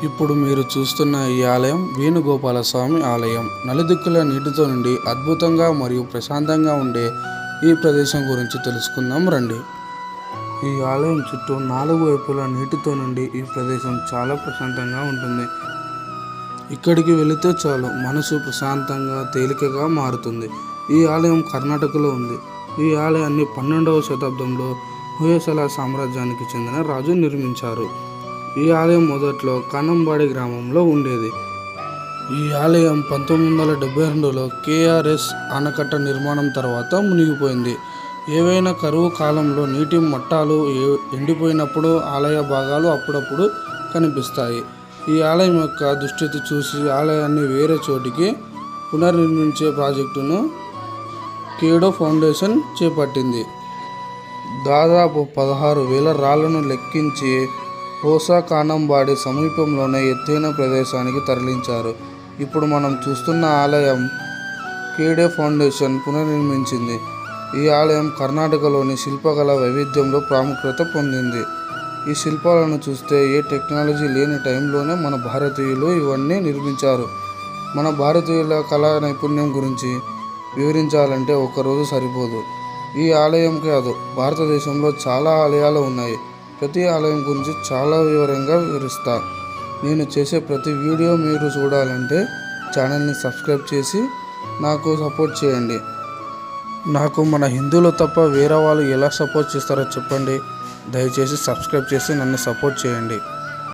ఇప్పుడు మీరు చూస్తున్న ఈ ఆలయం వేణుగోపాల స్వామి ఆలయం. నలుదిక్కుల నీటితో నుండి అద్భుతంగా మరియు ప్రశాంతంగా ఉండే ఈ ప్రదేశం గురించి తెలుసుకుందాం రండి. ఈ ఆలయం చుట్టూ 4 వైపులా నీటితో నుండి ఈ ప్రదేశం చాలా ప్రశాంతంగా ఉంటుంది. ఇక్కడికి వెళితే చాలు మనసు ప్రశాంతంగా తేలికగా మారుతుంది. ఈ ఆలయం కర్ణాటకలో ఉంది. ఈ ఆలయాన్ని 12వ శతాబ్దంలో హొయసల సామ్రాజ్యానికి చెందిన రాజు నిర్మించారు. ఈ ఆలయం మొదట్లో కానంబాడి గ్రామంలో ఉండేది. ఈ ఆలయం 1972లో కేఆర్ఎస్ ఆనకట్ట నిర్మాణం తర్వాత మునిగిపోయింది. ఏవైనా కరువు కాలంలో నీటి మట్టాలు ఎండిపోయినప్పుడు ఆలయ భాగాలు అప్పుడప్పుడు కనిపిస్తాయి. ఈ ఆలయం యొక్క దుస్థితి చూసి ఆలయాన్ని వేరే చోటికి పునర్నిర్మించే ప్రాజెక్టును కేడో ఫౌండేషన్ చేపట్టింది. దాదాపు 16,000 రాళ్లను లెక్కించి హోసా కానంబాడి సమీపంలోనే ఎత్తైన ప్రదేశానికి తరలించారు. ఇప్పుడు మనం చూస్తున్న ఆలయం కేడే ఫౌండేషన్ పునర్నిర్మించింది. ఈ ఆలయం కర్ణాటకలోని శిల్పకళ వైవిధ్యంలో ప్రాముఖ్యత పొందింది. ఈ శిల్పాలను చూస్తే ఏ టెక్నాలజీ లేని టైంలోనే మన భారతీయులు ఇవన్నీ నిర్మించారు. మన భారతీయుల కళా నైపుణ్యం గురించి వివరించాలంటే ఒక్కరోజు సరిపోదు. ఈ ఆలయం కాదు, భారతదేశంలో చాలా ఆలయాలు ఉన్నాయి. ప్రతి ఆలయం గురించి చాలా వివరంగా వివరిస్తా. నేను చేసే ప్రతి వీడియో మీరు చూడాలంటే ఛానల్ని సబ్స్క్రైబ్ చేసి నాకు సపోర్ట్ చేయండి. నాకు మన హిందువులు తప్ప వేరే వాళ్ళు ఎలా సపోర్ట్ చేస్తారో చెప్పండి. దయచేసి సబ్స్క్రైబ్ చేసి నన్ను సపోర్ట్ చేయండి.